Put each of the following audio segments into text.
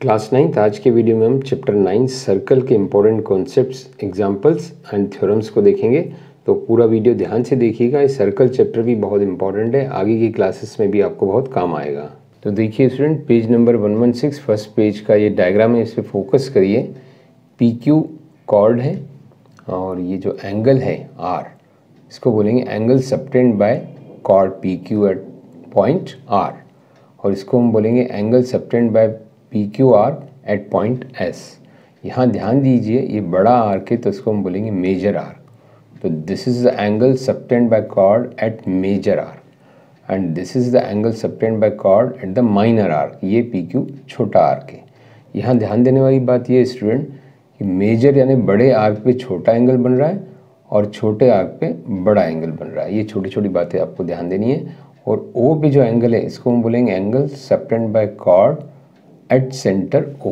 Class 9 आज के video में हम चैप्टर 9 सर्कल के important concepts, examples and theorems को देखेंगे। तो पूरा वीडियो ध्यान से देखिएगा। ये सर्कल चैप्टर भी बहुत इंपॉर्टेंट है, आगे की क्लासेस में भी आपको बहुत काम आएगा। तो देखिए student, page number 116 first page का ये डायग्राम है, इस पर फोकस करिए। पी क्यू कॉर्ड है और ये जो एंगल है आर, इसको बोलेंगे angle subtend by chord P Q at point R, और इसको हम बोलेंगे angle subtend by P Q R at point S. यहाँ ध्यान दीजिए, ये बड़ा आर्क है तो इसको हम बोलेंगे मेजर आर्क। तो this is the angle subtend by chord at major arc and this is the angle subtend by chord at the minor arc. ये पी क्यू छोटा आर्क है। यहाँ ध्यान देने वाली बात ये स्टूडेंट कि मेजर यानी बड़े आर्क पे छोटा एंगल बन रहा है और छोटे आर्क पे बड़ा एंगल बन रहा है। ये छोटी छोटी बातें आपको ध्यान देनी है। और ओ पे जो एंगल है इसको हम बोलेंगे angle subtend by chord at centre O.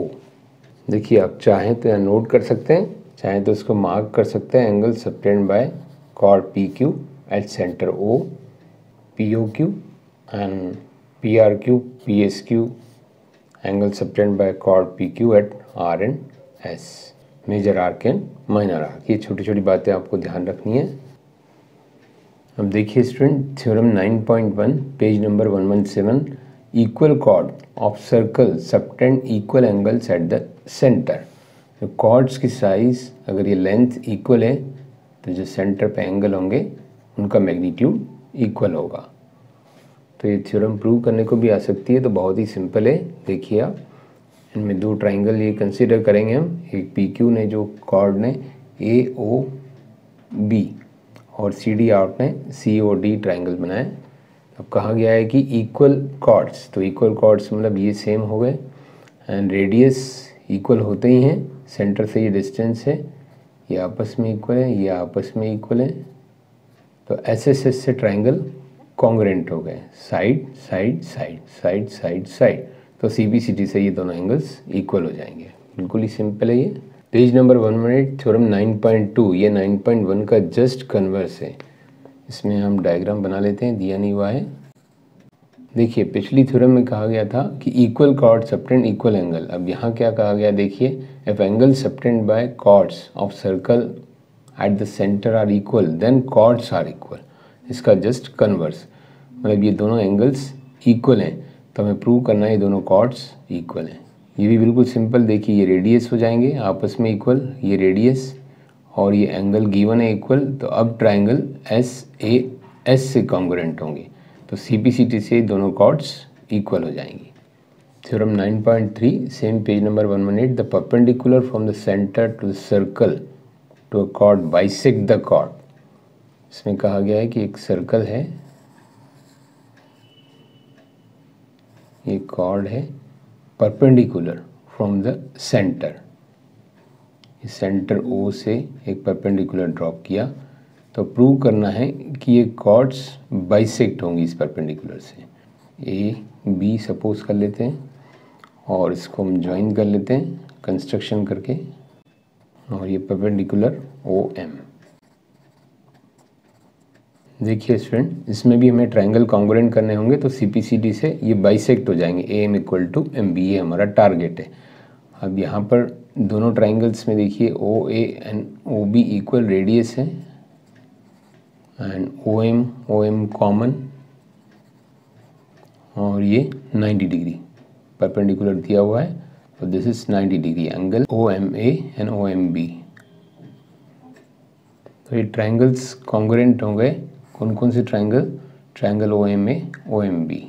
देखिए, आप चाहें तो यहाँ नोट कर सकते हैं, चाहें तो इसको मार्क कर सकते हैं। Angle subtend by chord P Q at centre O, P O Q and P R Q, P S Q, angle subtend by chord P Q at R and S, major arc and minor arc. ये छोटी छोटी बातें आपको ध्यान रखनी है। अब देखिए student, theorem 9.1 page number 117, equal cord of circle subtend equal angles eight the centre. जो कॉर्ड्स की साइज अगर ये लेंथ इक्वल है तो जो सेंटर पे एंगल होंगे उनका मैग्नीट्यूड इक्वल होगा। तो ये थ्योरम प्रूव करने को भी आ सकती है, तो बहुत ही सिंपल है। देखिए आप, इनमें दो ट्राइंगल ये कंसीडर करेंगे हम। एक पी क्यू ने जो कॉर्ड ने ए ओ बी और सी डी आउट ने सी ओ डी ट्राइंगल बनाए। अब कहा गया है कि इक्वल कॉर्ड्स, तो इक्वल कॉर्ड्स मतलब ये सेम हो गए एंड रेडियस इक्वल होते ही हैं। सेंटर से ये डिस्टेंस है, ये आपस में इक्वल है, ये आपस में इक्वल है। तो एस एस एस से ट्राइंगल कॉन्ग्रेंट हो गए, side side side side side side. तो सी बी सी डी से ये दोनों एंगल्स इक्वल हो जाएंगे। बिल्कुल ही सिंपल है ये। पेज नंबर 118 थ्योरम 9.2, ये 9.1 का जस्ट कन्वर्स है। इसमें हम डायग्राम बना लेते हैं, दिया नहीं हुआ है। देखिए, पिछली थ्योरम में कहा गया था कि equal chord subtended equal angle. अब यहाँ क्या कहा गया, देखिए, if angle subtend by chords of circle at the centre are equal then chords are equal. इसका जस्ट कन्वर्स मतलब ये दोनों एंगल्स इक्वल हैं तो हमें प्रूव करना है ये दोनों कॉर्ड्स इक्वल हैं। ये भी बिल्कुल सिंपल। देखिए, ये रेडियस हो जाएंगे आपस में इक्वल, ये रेडियस और ये एंगल गिवन है इक्वल। तो अब ट्राइंगल एस ए एस से कॉन्ग्रुएंट होंगे, तो सी पी सी टी से दोनों कॉर्ड्स इक्वल हो जाएंगी। Theorem 9.3 same page number 118, the perpendicular from the centre to the circle to a chord bisect the chord. इसमें कहा गया है कि एक सर्कल है, ये कॉर्ड है, perpendicular from the centre, centre O से एक परपेंडिकुलर ड्रॉप किया। तो प्रूव करना है कि ये कॉर्ड्स बाइसेक्ट होंगी इस परपेंडिकुलर से। ए बी सपोज कर लेते हैं और इसको हम ज्वाइन कर लेते हैं कंस्ट्रक्शन करके, और ये परपेंडिकुलर ओ एम। देखिए स्टूडेंट, इसमें भी हमें ट्राइंगल कॉन्ग्रुएंट करने होंगे, तो सी पी सी डी से ये बाइसेक्ट हो जाएंगे। A M equal to M B, ये हमारा टारगेट है। अब यहाँ पर दोनों ट्राइंगल्स में देखिए O A and O B equal radius है एंड ओ एम कॉमन, और ये 90 डिग्री परपेंडिकुलर दिया हुआ है। तो this is 90 degree angle O M A and O M B. तो ये ट्राइंगल्स कॉन्ग्रुएंट हो गए। कौन कौन से triangle? Triangle O M A O M B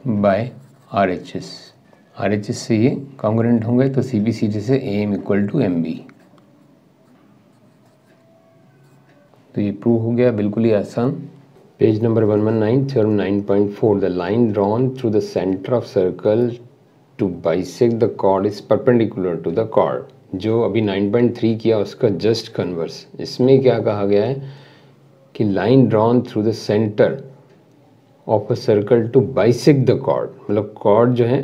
by R H S. R H S से ये कॉन्ग्रुएंट होंगे, तो सी बी सी डी से A M equal to M B. तो ये प्रूव हो गया, बिल्कुल ही आसान। Page number 119 theorem 9.4, the line drawn through the centre of circle to bisect the chord is perpendicular to the chord. जो अभी 9.3 किया उसका जस्ट कन्वर्स। इसमें क्या कहा गया है कि line drawn through the centre of a circle to bisect the chord, मतलब कॉर्ड जो है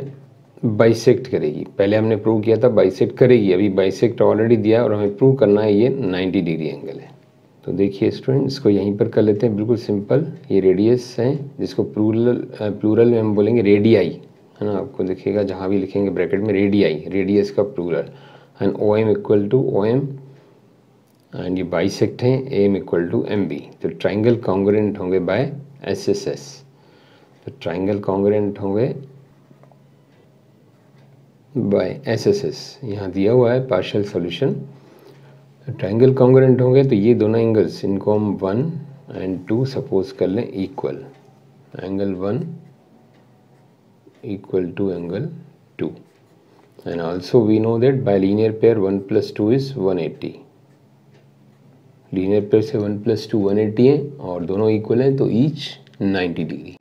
बाइसेक्ट करेगी। पहले हमने प्रूव किया था बाइसेक्ट करेगी, अभी बाइसेक्ट ऑलरेडी दिया और हमें प्रूव करना है ये 90 डिग्री एंगल है। तो देखिए स्टूडेंट, इसको यहीं पर कर लेते हैं, बिल्कुल सिंपल। ये रेडियस है जिसको प्लूरल में हम बोलेंगे रेडियाई, है ना, आपको दिखेगा जहाँ भी लिखेंगे ब्रैकेट में रेडियाई, रेडियस का plural, and O M equal to O M, and ये बाइसेक्ट हैं A M equal to M B. तो ट्राइंगल कॉन्ग्रुएंट होंगे बाय एस एस एस। तो ट्राइंगल कॉन्ग्रुएंट होंगे बाय एस एस एस, यहाँ दिया हुआ है पार्शियल सॉल्यूशन। ट्राइंगल कॉन्ग्रुएंट होंगे तो ये दोनों एंगल्स, इनको हम 1 एंड 2 सपोज कर लें equal, angle 1 equal to angle 2, and also we know that by linear pair 1 + 2 is 180। Linear pair से 1 + 2 180 है और दोनों इक्वल हैं, तो ईच 90 डिग्री।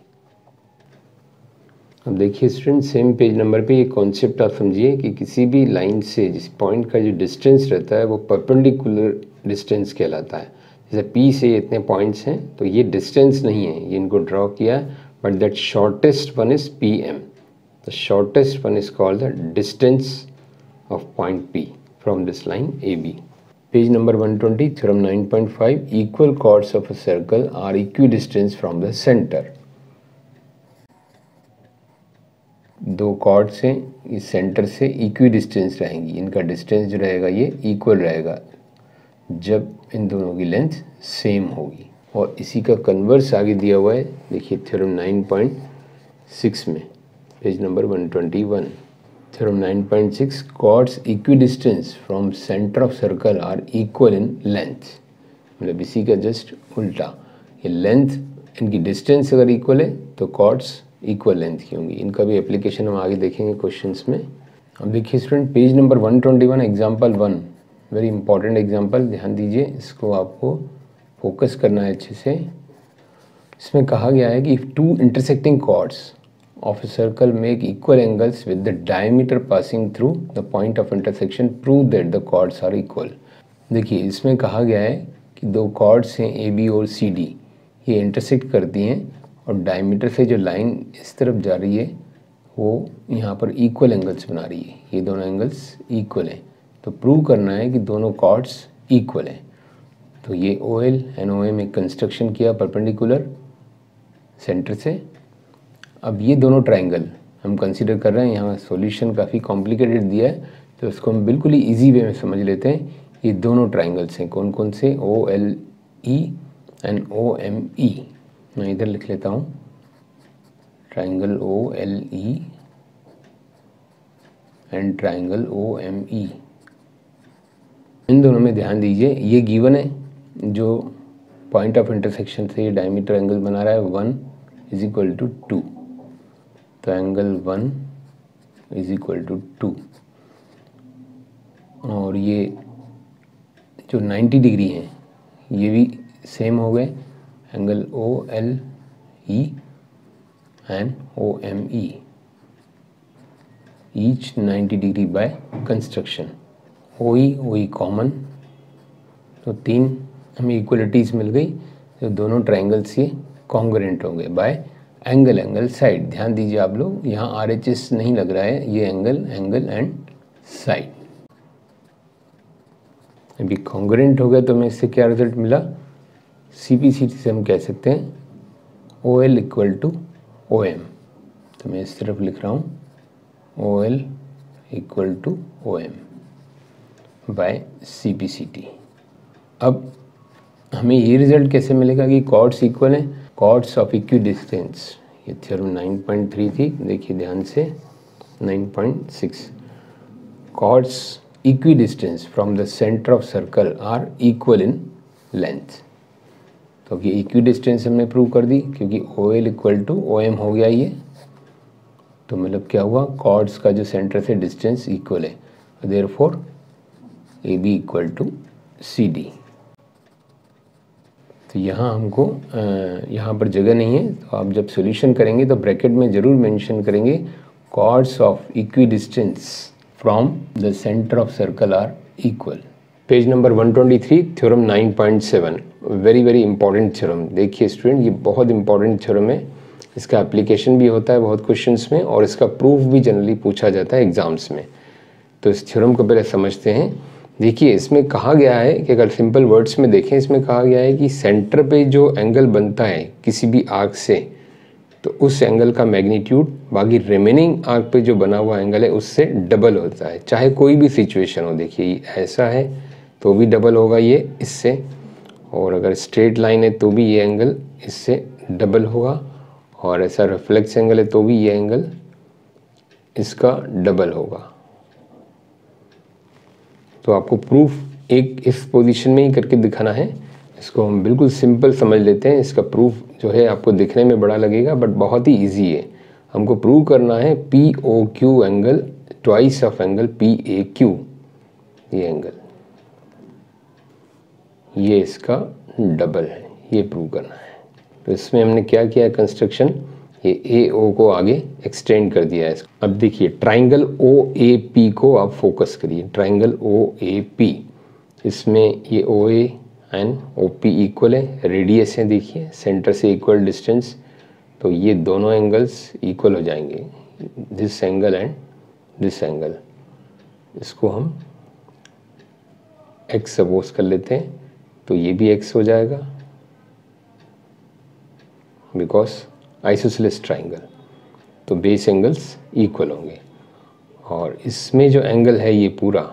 अब देखिए स्टूडेंट, सेम पेज नंबर पे ये कॉन्सेप्ट आप समझिए कि किसी भी लाइन से जिस पॉइंट का जो डिस्टेंस रहता है वो परपेंडिकुलर डिस्टेंस कहलाता है। जैसे P से इतने पॉइंट्स हैं तो ये डिस्टेंस नहीं है, ये इनको ड्रॉ किया, but that shortest one is PM। The shortest one is called the distance of point P from this line AB। Page number 120, theorem 9.5, equal chords of a circle are equidistance from the centre. दो chords हैं, इस centre से equi distance रहेंगी, इनका distance जो रहेगा ये equal रहेगा जब इन दोनों की लेंथ सेम होगी। और इसी का कन्वर्स आगे दिया हुआ है, देखिए थ्योरम 9.6 में, page number 121। Theorem 9.6, chords equidistance from centre of circle are equal in length. मतलब इसी का जस्ट उल्टा, ये लेंथ, इनकी डिस्टेंस अगर इक्वल है तो कॉर्ड्स इक्वल लेंथ की होंगी। इनका भी एप्लीकेशन हम आगे देखेंगे क्वेश्चंस में। अब देखिए student, page number 121, example 1, very important example, ध्यान दीजिए, इसको आपको फोकस करना है अच्छे से। इसमें कहा गया है कि if two intersecting chords of a circle make equal angles with the diameter passing through the point of intersection, prove that the chords are equal. देखिए इसमें कहा गया है कि दो कॉर्ड्स हैं AB और CD, ये इंटरसेक्ट करती हैं और डायमीटर से जो लाइन इस तरफ जा रही है वो यहाँ पर इक्वल एंगल्स बना रही है, ये दोनों एंगल्स इक्वल हैं। तो प्रूव करना है कि दोनों कॉर्ड्स इक्वल हैं। तो ये OL एंड OM एक कंस्ट्रक्शन किया परपेंडिकुलर सेंटर से। अब ये दोनों ट्राइंगल हम कंसीडर कर रहे हैं, यहाँ सॉल्यूशन काफ़ी कॉम्प्लिकेटेड दिया है तो इसको हम बिल्कुल ही ईजी वे में समझ लेते हैं। ये दोनों ट्राइंगल्स हैं, कौन कौन से, OLE एंड OME। मैं इधर लिख लेता हूँ, triangle OLE and triangle OME। इन दोनों में ध्यान दीजिए, ये गिवन है, जो पॉइंट ऑफ इंटरसेक्शन से ये डायमीटर एंगल बना रहा है 1 = 2, तो एंगल 1 = 2, और ये जो 90 डिग्री हैं ये भी सेम हो गए, angle OLE and OME, each 90 degree by construction. OE common, तो 3 हमें इक्वलिटीज़ मिल गई, तो दोनों ट्राइंगल्स ये कॉन्ग्रुएंट होंगे बाय एंगल साइड। ध्यान दीजिए आप लोग, यहाँ RHS नहीं लग रहा है, ये एंगल एंड साइड। अभी कॉन्ग्रुएंट हो गया तो हमें इससे क्या रिजल्ट मिला, CP/CD से हम कह सकते हैं OL = OM। तो मैं इस तरफ लिख रहा हूँ OL = OM बाय CP/CD। अब हमें ये रिजल्ट कैसे मिलेगा कि कॉर्ड्स इक्वल हैं, कॉर्ड्स ऑफ इक्वी डिस्टेंस। ये थ्योरम 9.3 थी, देखिए ध्यान से 9.6, chords equidistance from the centre of circle are equal in length. तो ये इक्वी डिस्टेंस हमने प्रूव कर दी, क्योंकि OL = OM हो गया ये, तो मतलब क्या हुआ, कॉर्ड्स का जो सेंटर से डिस्टेंस इक्वल है, देयरफॉर AB = CD। तो यहाँ हमको यहाँ पर जगह नहीं है, तो आप जब सॉल्यूशन करेंगे तो ब्रैकेट में ज़रूर मेंशन करेंगे chords of equidistance from the centre of circle are equal. Page number 123, theorem 9.7, very important theorem. देखिए स्टूडेंट, ये बहुत इंपॉर्टेंट थ्योरम है, इसका एप्लीकेशन भी होता है बहुत क्वेश्चंस में, और इसका प्रूफ भी जनरली पूछा जाता है एग्जाम्स में। तो इस थ्योरम को पहले समझते हैं। देखिए इसमें कहा गया है कि अगर सिंपल वर्ड्स में देखें, इसमें कहा गया है कि सेंटर पे जो एंगल बनता है किसी भी आर्क से, तो उस एंगल का मैग्नीट्यूड बाकी रिमेनिंग आर्क पे जो बना हुआ एंगल है उससे डबल होता है, चाहे कोई भी सिचुएशन हो। देखिए ऐसा है तो भी डबल होगा ये इससे, और अगर स्ट्रेट लाइन है तो भी ये एंगल इससे डबल होगा, और ऐसा रिफ्लेक्स एंगल है तो भी ये एंगल इसका डबल होगा। तो आपको प्रूफ एक इस पोजीशन में ही करके दिखाना है। इसको हम बिल्कुल सिंपल समझ लेते हैं। इसका प्रूफ जो है आपको दिखने में बड़ा लगेगा बट बहुत ही इजी है। हमको प्रूव करना है P O Q angle twice of angle P A Q, ये एंगल ये इसका डबल है, ये प्रूव करना है। तो इसमें हमने क्या किया है कंस्ट्रक्शन, ये ए ओ को आगे एक्सटेंड कर दिया है। अब देखिए ट्राइंगल ओ ए पी को आप फोकस करिए, ट्राइंगल ओ ए पी, इसमें ये O A and O P equal है, रेडियस है देखिए सेंटर से इक्वल डिस्टेंस, तो ये दोनों एंगल्स इक्वल हो जाएंगे, this angle and this angle. इसको हम x सपोज कर लेते हैं, तो ये भी x हो जाएगा बिकॉज आइसोसेलेस ट्राइंगल, तो बेस एंगल्स इक्वल होंगे। और इसमें जो एंगल है ये पूरा,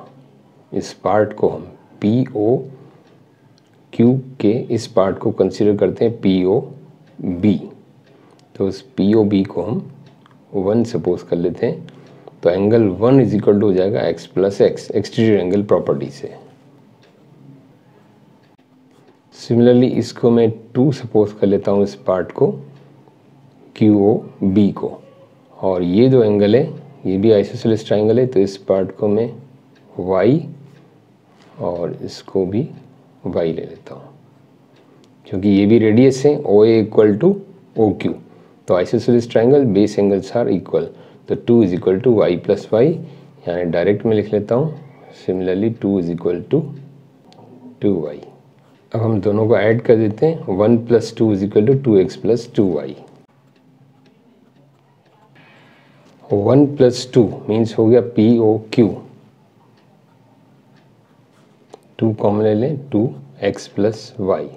इस पार्ट को हम पी ओ क्यू के इस पार्ट को कंसिडर करते हैं पी ओ बी, तो उस पी ओ बी को हम 1 सपोज कर लेते हैं। तो एंगल 1 इज इक्वल टू हो जाएगा x plus x, exterior angle property से। सिमिलरली इसको मैं 2 सपोज कर लेता हूँ, इस पार्ट को क्यू ओ बी को, और ये जो एंगल है ये भी आइसोसेलेस ट्राइंगल है, तो इस पार्ट को मैं y और इसको भी y ले लेता हूँ, क्योंकि ये भी रेडियस है O A equal to O Q, तो isosceles triangle base angles are equal, तो 2 is equal to Y plus Y, यानी डायरेक्ट में लिख लेता हूँ similarly 2 is equal to 2y। अब हम दोनों को ऐड कर देते हैं, 1 plus 2 is equal to 2x plus 2y। 1 plus 2 means हो गया पी ओ क्यू, 2 कॉमन ले लें 2x प्लस वाई,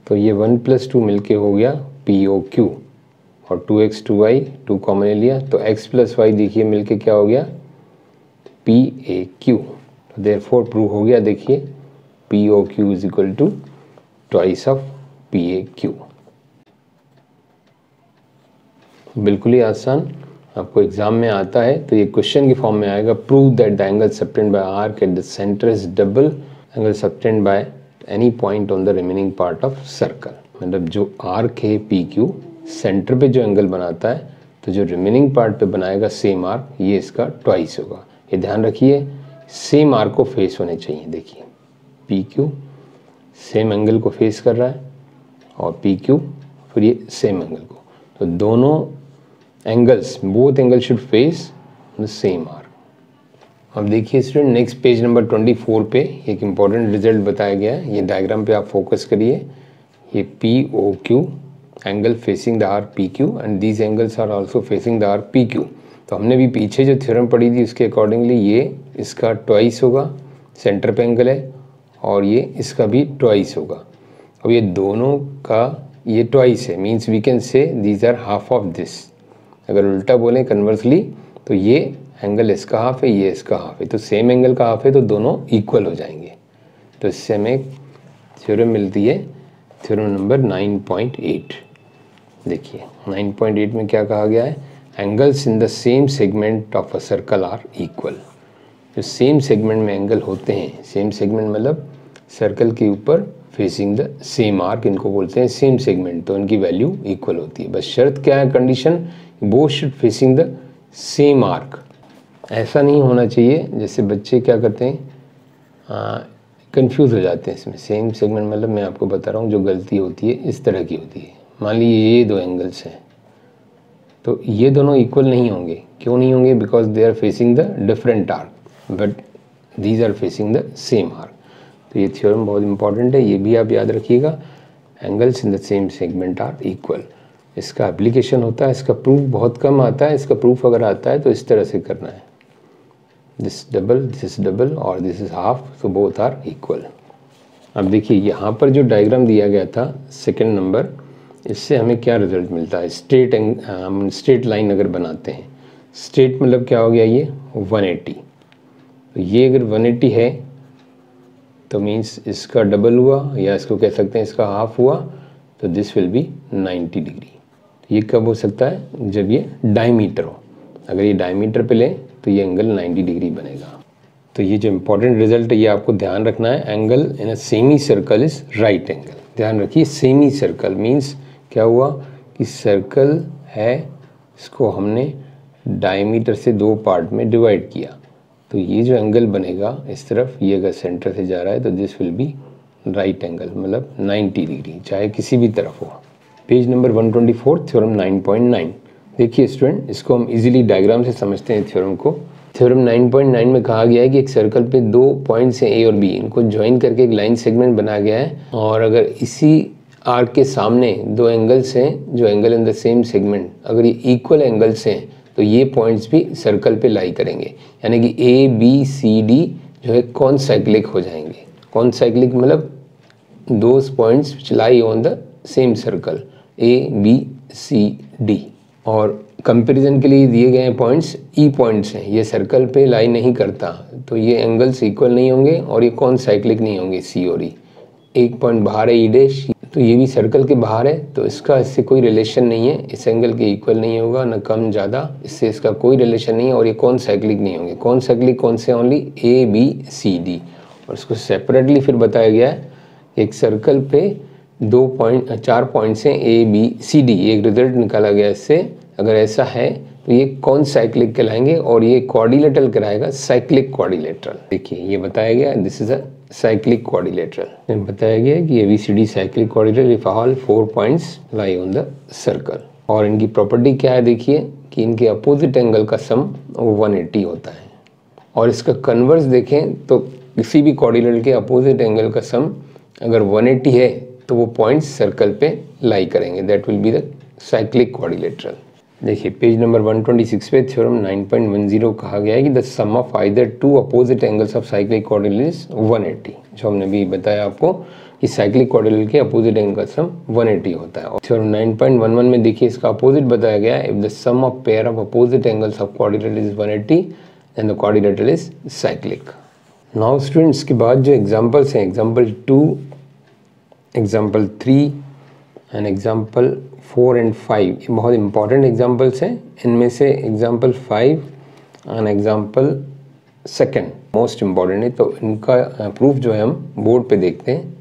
तो ये 1 प्लस 2 मिलके हो गया पी ओ क्यू, और 2x 2y 2 कॉमन ले लिया, तो x प्लस वाई देखिए मिलके क्या हो गया पी ए क्यू। तो देयरफॉर प्रूव हो गया, देखिए P O Q is equal to twice of P A Q. बिल्कुल ही आसान, आपको एग्जाम में आता है तो ये क्वेश्चन के फॉर्म में आएगा, prove that the angle subtend by arc at the centre is double angle subtend by any point on the remaining part of circle. मतलब जो आर्क है पी क्यू, सेंटर पे जो एंगल बनाता है, तो जो रिमेनिंग पार्ट पे बनाएगा सेम आर्क, ये इसका ट्वाइस होगा। ये ध्यान रखिए, सेम आर्क को फेस होने चाहिए। देखिए पी क्यू सेम एंगल को फेस कर रहा है, और पी क्यू फिर ये सेम एंगल को, तो दोनों angles, both angle should face the same arc. अब देखिए स्टूडेंट नेक्स्ट पेज नंबर 24 पे एक इम्पॉर्टेंट रिजल्ट बताया गया है, ये डायग्राम पे आप फोकस करिए। ये P O Q angle facing the arc P Q and these angles are also facing the arc P Q. तो हमने भी पीछे जो थ्योरम पढ़ी थी उसके अकॉर्डिंगली ये इसका ट्वाइस होगा, सेंटर पे एंगल है, और ये इसका भी ट्वाइस होगा। अब ये दोनों का ये ट्वाइस है, means we can say these are half of this. अगर उल्टा बोलें कन्वर्सली, तो ये एंगल इसका हाफ है, ये इसका हाफ है, तो सेम एंगल का हाफ है, तो दोनों इक्वल हो जाएंगे। तो इससे हमें एक थ्योरम मिलती है, थ्योरम नंबर 9.8। देखिए 9.8 में क्या कहा गया है, angles in the same segment of a circle are equal. जो सेम सेगमेंट में एंगल होते हैं, सेम सेगमेंट मतलब सर्कल के ऊपर फेसिंग द सेम आर्क, इनको बोलते हैं सेम सेगमेंट, तो इनकी वैल्यू इक्वल होती है। बस शर्त क्या है, condition, both should facing the same arc. ऐसा नहीं होना चाहिए जैसे बच्चे क्या करते हैं, कंफ्यूज हो जाते हैं इसमें। सेम सेगमेंट मतलब मैं आपको बता रहा हूँ जो गलती होती है इस तरह की होती है। मान लीजिए ये दो एंगल्स हैं, तो ये दोनों इक्वल नहीं होंगे। क्यों नहीं होंगे? Because they are facing the different arc, but these are facing the same arc. तो ये थ्योरम बहुत इंपॉर्टेंट है, ये भी आप याद रखिएगा। Angles in the same segment are equal, इसका एप्लीकेशन होता है, इसका प्रूफ बहुत कम आता है। इसका प्रूफ अगर आता है तो इस तरह से करना है, दिस डबल और this is half, so both are equal. अब देखिए यहाँ पर जो डायग्राम दिया गया था सेकंड नंबर, इससे हमें क्या रिजल्ट मिलता है, स्ट्रेट लाइन अगर बनाते हैं, स्ट्रेट मतलब क्या हो गया ये 180, तो ये अगर 180 है तो मीन्स इसका डबल हुआ या इसको कह सकते हैं इसका हाफ हुआ, तो दिस विल बी 90 डिग्री। ये कब हो सकता है, जब ये डायमीटर हो, अगर ये डायमीटर पे ले तो ये एंगल 90 डिग्री बनेगा। तो ये जो इम्पोर्टेंट रिजल्ट है ये आपको ध्यान रखना है, angle in a semi circle is right angle. ध्यान रखिए, सेमी सर्कल मीन्स क्या हुआ कि सर्कल है, इसको हमने डायमीटर से 2 पार्ट में डिवाइड किया, तो ये जो एंगल बनेगा इस तरफ, ये अगर सेंटर से जा रहा है तो this will be right angle, मतलब 90 डिग्री, चाहे किसी भी तरफ हो। Page number 124, theorem 9.9। देखिए स्टूडेंट, इसको हम इजीली डायग्राम से समझते हैं थ्योरम को। थ्योरम 9.9 में कहा गया है कि एक सर्कल पे 2 पॉइंट्स हैं ए और बी, इनको ज्वाइन करके एक लाइन सेगमेंट बनाया गया है, और अगर इसी आर्क के सामने 2 एंगल्स हैं जो angle in the same segment, अगर ये इक्वल एंगल्स हैं तो ये पॉइंट्स भी सर्कल पे लाई करेंगे, यानी कि ए बी सी डी जो है कॉन्साइक्लिक हो जाएंगे। कॉन्साइक्लिक मतलब those points which lie on the same circle A B C D. और कंपैरिजन के लिए दिए गए पॉइंट्स ई पॉइंट्स हैं, ये सर्कल पे लाई नहीं करता, तो ये एंगल्स इक्वल नहीं होंगे और ये कॉन्साइक्लिक नहीं होंगे सी और ई। एक पॉइंट बाहर है ई डैश, तो ये भी सर्कल के बाहर है, तो इसका इससे कोई रिलेशन नहीं है, इस एंगल के इक्वल नहीं होगा, न कम ज़्यादा, इससे इसका कोई रिलेशन नहीं है, और ये कॉन्साइक्लिक नहीं होंगे। कॉन्साइक्लिक कौन से, only A B C D. और इसको सेपरेटली फिर बताया गया है, एक सर्कल पे 4 पॉइंट्स हैं ए बी सी डी, एक रिजल्ट निकाला गया इससे, अगर ऐसा है तो ये कॉन्साइक्लिक कहलाएंगे, और ये क्वाड्रिलेटरल कहलाएगा साइक्लिक क्वाड्रिलेटरल। देखिए ये बताया गया, this is a cyclic quadrilateral. बताया गया है कि ABCD cyclic quadrilateral if all 4 points lie on the circle. और इनकी प्रॉपर्टी क्या है, देखिए कि इनके अपोजिट एंगल का सम 180 होता है, और इसका कन्वर्स देखें तो किसी भी क्वाड्रिलेटरल के अपोजिट एंगल का सम अगर 180 है तो वो पॉइंट्स सर्कल पे लाई करेंगे, that will be the cyclic quadrilateral. देखिए पेज नंबर 126 पे थ्योरम 9.10 कहा गया है कि the sum of either 2 opposite angles of cyclic quadrilateral is 180। जो हमने भी बताया आपको कि साइक्लिक क्वाड्रिलेटरल के अपोजिट एंगल का सम 180 होता है। और थ्योरम 9.11 में देखिए इसका अपोजिट बताया गया है, if the sum of pair of opposite angles of quadrilateral is 180 then the quadrilateral is cyclic. Now students, के बाद जो एग्जांपल्स हैं, example 2, example 3 and example 4 and 5, ये बहुत इंपॉर्टेंट एग्जांपल्स हैं। इनमें से example 5 and example 2 most important है, तो इनका प्रूफ जो है हम बोर्ड पे देखते हैं।